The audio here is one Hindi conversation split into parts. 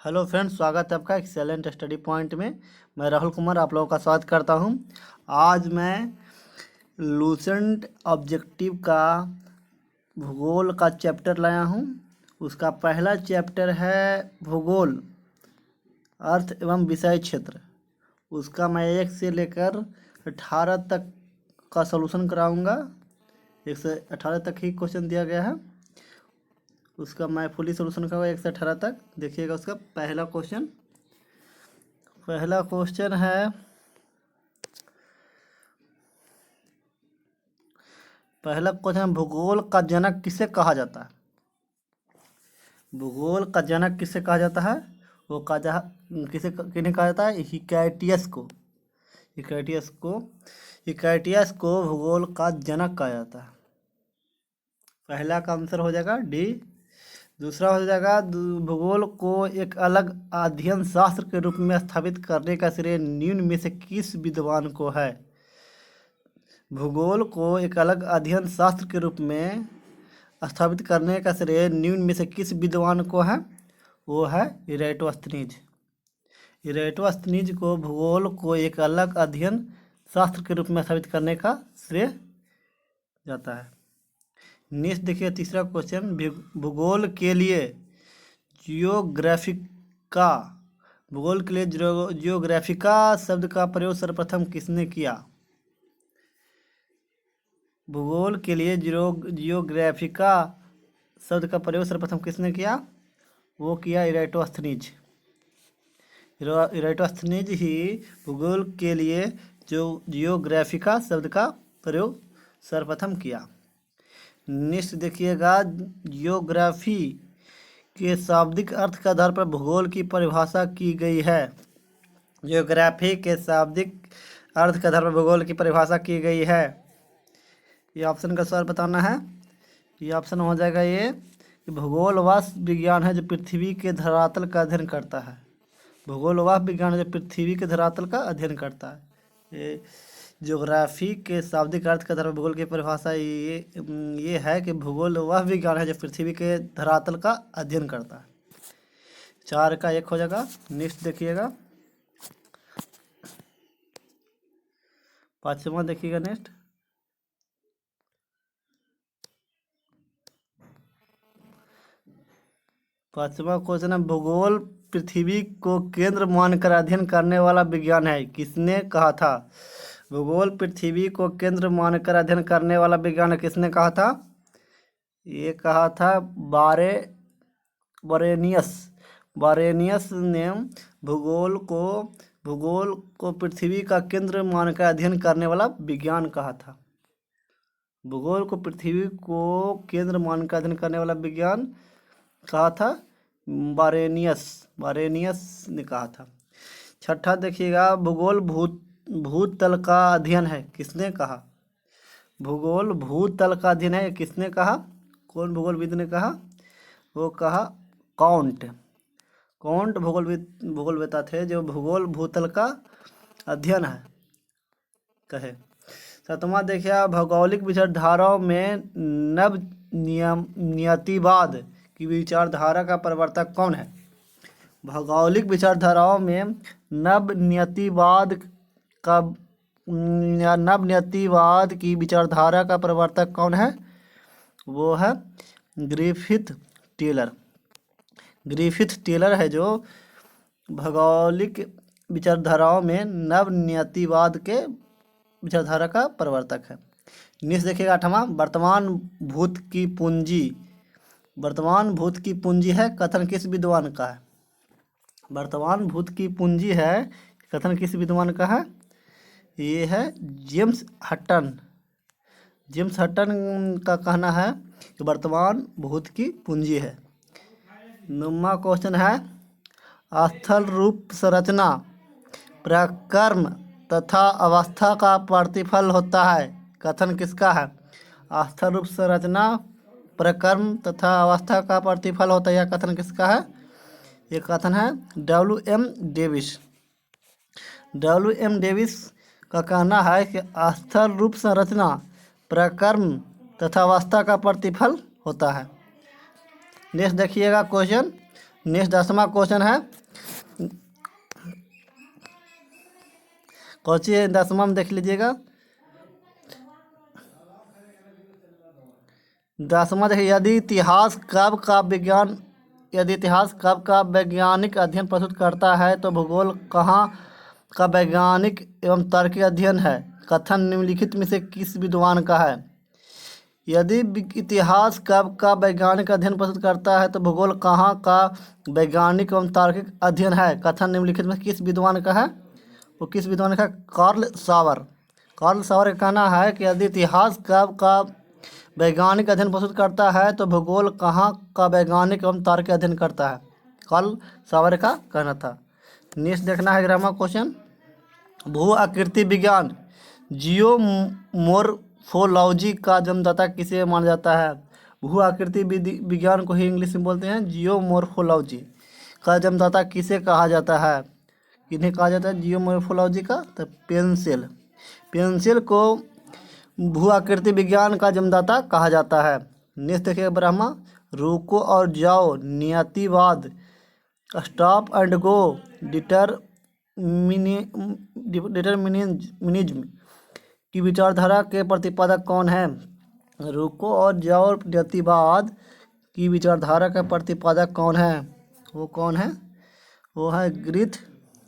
हेलो फ्रेंड्स, स्वागत है आपका एक्सेलेंट स्टडी पॉइंट में। मैं राहुल कुमार आप लोगों का स्वागत करता हूं। आज मैं लूसेंट ऑब्जेक्टिव का भूगोल का चैप्टर लाया हूं। उसका पहला चैप्टर है भूगोल, अर्थ एवं विषय क्षेत्र। उसका मैं 1 से लेकर 18 तक का सॉल्यूशन कराऊंगा। 1 से 18 तक ही क्वेश्चन दिया गया है। उसका मैं फुली सोल्यूशन करूँगा 1 से 18 तक। देखिएगा उसका पहला क्वेश्चन है भूगोल का जनक किसे कहा जाता है। भूगोल का जनक किसे कहा जाता है? वो किन्हें कहा जाता है? हिकैटियस को भूगोल का जनक कहा जाता है। पहला का आंसर हो जाएगा डी। दूसरा हो जाएगा भूगोल को एक अलग अध्ययन शास्त्र के रूप में स्थापित करने का श्रेय निम्न में से किस विद्वान को है? भूगोल को एक अलग अध्ययन शास्त्र के रूप में स्थापित करने का श्रेय निम्न में से किस विद्वान को है? वो है इरेटोस्थनीज। इरेटोस्थनीज को भूगोल को एक अलग अध्ययन शास्त्र के रूप में स्थापित करने का श्रेय जाता है। नेक्स्ट देखिए तीसरा क्वेश्चन, भूगोल के लिए जियोग्राफिका शब्द का प्रयोग सर्वप्रथम किसने किया? भूगोल के लिए जियोग्राफिका शब्द का प्रयोग सर्वप्रथम किसने किया? वो किया इरेटोस्थनीज। इरेटोस्थनीज ही भूगोल के लिए जियोग्राफिका शब्द का प्रयोग सर्वप्रथम किया। नेक्स्ट देखिएगा, जियोग्राफी के शाब्दिक अर्थ के आधार पर भूगोल की परिभाषा की गई है। जियोग्राफी के शाब्दिक अर्थ के आधार पर भूगोल की परिभाषा की गई है। ये ऑप्शन का सवाल बताना है। ये ऑप्शन हो जाएगा ये कि भूगोल वह विज्ञान है जो पृथ्वी के धरातल का अध्ययन करता है। भूगोल वह विज्ञान है जो पृथ्वी के धरातल का अध्ययन करता है। ये ज्योग्राफी के शाब्दिक अर्थ के आधार पर भूगोल की परिभाषा ये है कि भूगोल वह विज्ञान है जो पृथ्वी के धरातल का अध्ययन करता है। 4 का 1 हो जाएगा। नेक्स्ट देखिएगा 5वां देखिएगा। नेक्स्ट 5वां क्वेश्चन है, भूगोल पृथ्वी को केंद्र मानकर अध्ययन करने वाला विज्ञान है, किसने कहा था? भूगोल पृथ्वी को केंद्र मानकर अध्ययन करने वाला विज्ञान किसने कहा था? ये कहा था बारेनियस ने भूगोल को पृथ्वी का केंद्र मानकर अध्ययन करने वाला विज्ञान कहा था। भूगोल को पृथ्वी को केंद्र मानकर अध्ययन करने वाला विज्ञान कहा था बारेनियस ने कहा था। 6ठा देखिएगा, भूगोल भूतल का अध्ययन है, किसने कहा? भूगोल भूतल का अध्ययन है, किसने कहा? कौन भूगोलविद ने कहा? वो कहा काउंट भूगोलवेत्ता थे जो भूगोल भूतल का अध्ययन है कहे। 7वां देखिए, भौगोलिक विचारधाराओं में नव नियतिवाद की विचारधारा का प्रवर्तक कौन है? भौगोलिक विचारधाराओं में नव नियतिवाद की विचारधारा का प्रवर्तक कौन है? वो है ग्रिफिथ टेलर है जो भौगोलिक विचारधाराओं में नव नियतिवाद के विचारधारा का प्रवर्तक है। नेक्स्ट देखिएगा 8वां, वर्तमान भूत की पूंजी है, कथन किस विद्वान का है? वर्तमान भूत की पूंजी है, कथन किस विद्वान का है? ये है जेम्स हटन का कहना है कि वर्तमान भूत की पूंजी है। 9वां क्वेश्चन है, स्थल रूप संरचना प्रक्रम तथा अवस्था का प्रतिफल होता है, कथन किसका है? स्थल रूप संरचना प्रक्रम तथा अवस्था का प्रतिफल होता है, यह कथन किसका है? ये कथन है W.M. डेविस का कहना है कि स्थल रूप संरचना प्रक्रम तथा अवस्था का प्रतिफल होता है। नेक्स्ट देखिएगा क्वेश्चन, नेक्स्ट 10वां क्वेश्चन है, कौची है 10वां में देख लीजिएगा। 10वां देखिए, यदि इतिहास कब का वैज्ञानिक अध्ययन प्रस्तुत करता है तो भूगोल कहाँ का वैज्ञानिक एवं तार्किक अध्ययन है। कथन निम्नलिखित में से किस विद्वान का है। यदि इतिहास कब का वैज्ञानिक अध्ययन प्रस्तुत करता है तो भूगोल कहाँ का वैज्ञानिक एवं तार्किक अध्ययन है। कथन निम्नलिखित में किस विद्वान का है। वो किस विद्वान का। कार्ल सावर का कहना है कि यदि इतिहास कब का वैज्ञानिक अध्ययन प्रस्तुत करता है तो भूगोल कहाँ का वैज्ञानिक एवं तार्किक अध्ययन करता है। कार्ल सावर का कहना था। नेक्स्ट देखना है ग्रामर क्वेश्चन। भू आकृति विज्ञान जियोमोर्फोलॉजी का जन्मदाता किसे माना जाता है। भू आकृति विज्ञान को ही इंग्लिश में बोलते हैं जियोमोर्फोलॉजी का जन्मदाता किसे कहा जाता है। किन्हें कहा जाता है जियोमोर्फोलॉजी का। तो पेंसिल को भू आकृति विज्ञान का जन्मदाता कहा जाता है। नेक्स्ट देखिए ब्रह्मा। रुको और जाओ, नियतिवाद, स्टॉप एंड गो, डिटरमिनिज्म की विचारधारा के प्रतिपादक कौन है। रुको और जाओ नियतिवाद की विचारधारा का प्रतिपादक कौन है। वो कौन है। वो है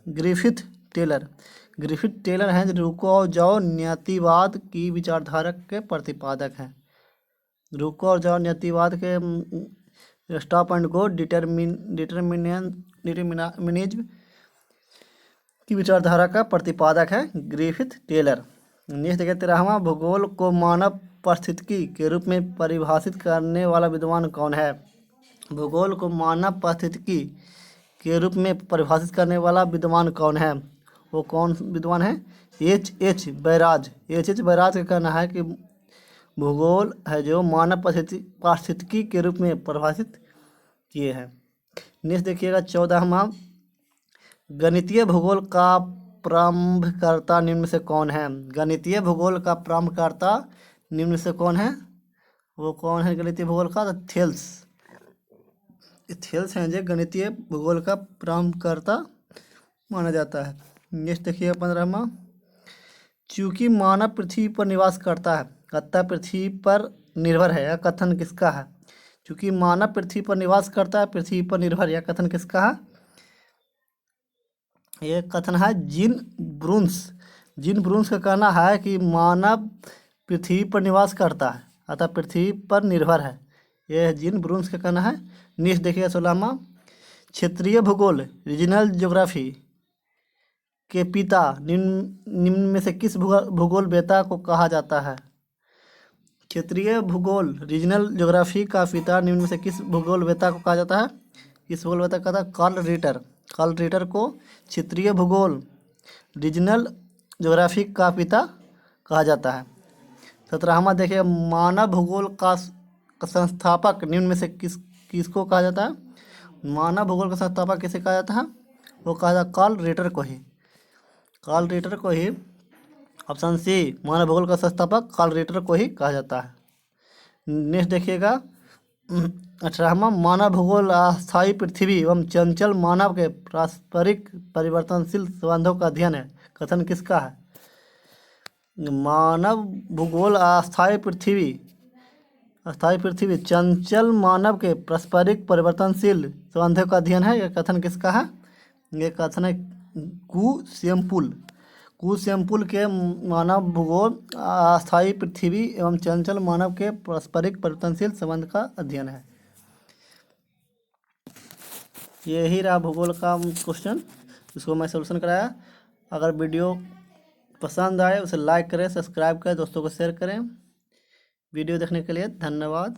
ग्रिफिथ टेलर हैं जो रुको और जाओ नियतिवाद की विचारधारा के प्रतिपादक हैं। रुको और जाओ नियतिवाद के स्टॉप एंड गो डिटरमिनिज्म की विचारधारा का प्रतिपादक है ग्रिफिथ टेलर। नेक्स्ट देखिए 13वां। भूगोल को मानव पारिस्थितिकी के रूप में परिभाषित करने वाला विद्वान कौन है। भूगोल को मानव पारिस्थितिकी के रूप में परिभाषित करने वाला विद्वान कौन है। वो कौन विद्वान है। एच बैराज का कहना है कि भूगोल है जो मानव पारिस्थितिकी के रूप में परिभाषित किए हैं। नेक्स्ट देखिएगा 14वां। गणितीय भूगोल का प्रारंभकर्ता निम्न में से कौन है। गणितीय भूगोल का प्रारंभकर्ता निम्न में से कौन है। वो कौन है गणितीय भूगोल का। थेल्स हैं जो गणितीय भूगोल का प्रारंभकर्ता माना जाता है। नेक्स्ट देखिए 15वां। चूँकि मानव पृथ्वी पर निवास करता है अतः पृथ्वी पर निर्भर है, यह कथन किसका है। चूँकि मानव पृथ्वी पर निवास करता है पृथ्वी पर निर्भर, यह कथन किसका है। यह कथन है जीन ब्रून्स का कहना है कि मानव पृथ्वी पर निवास करता है अतः पृथ्वी पर निर्भर है। यह जीन ब्रून्स का कहना है। नेक्स्ट देखिए 16वां। क्षेत्रीय भूगोल रीजनल ज्योग्राफी के पिता निम्न में से किस भूगोल वेता को कहा जाता है। क्षेत्रीय भूगोल रीजनल ज्योग्राफी का पिता निम्न में से किस भूगोल वेता को कहा जाता है। किस भूगोल वेता का था। कार्ल रिटर को क्षेत्रीय भूगोल रीजनल ज्योग्राफी का पिता कहा जाता है। 17वां देखिए। मानव भूगोल का संस्थापक निम्न में से किसको कहा जाता है। मानव भूगोल का संस्थापक किसे कहा जाता है। वो कहा जाता है कार्ल रिटर को ही। ऑप्शन सी मानव भूगोल का संस्थापक कार्ल रिटर को ही कहा जाता है। नेक्स्ट देखिएगा 18वां। मानव भूगोल अस्थायी पृथ्वी एवं चंचल मानव के पारस्परिक परिवर्तनशील संबंधों का अध्ययन है, कथन किसका है। मानव भूगोल अस्थायी पृथ्वी चंचल मानव के पारस्परिक परिवर्तनशील संबंधों का अध्ययन है, यह कथन किसका है। यह कथन है कुसेम्पुल के मानव भूगोल अस्थायी पृथ्वी एवं चंचल मानव के पारस्परिक परिवर्तनशील संबंध का अध्ययन है। यही रहा भूगोल का क्वेश्चन, इसको मैं सॉल्यूशन कराया। अगर वीडियो पसंद आए उसे लाइक करें, सब्सक्राइब करें, दोस्तों को शेयर करें। वीडियो देखने के लिए धन्यवाद।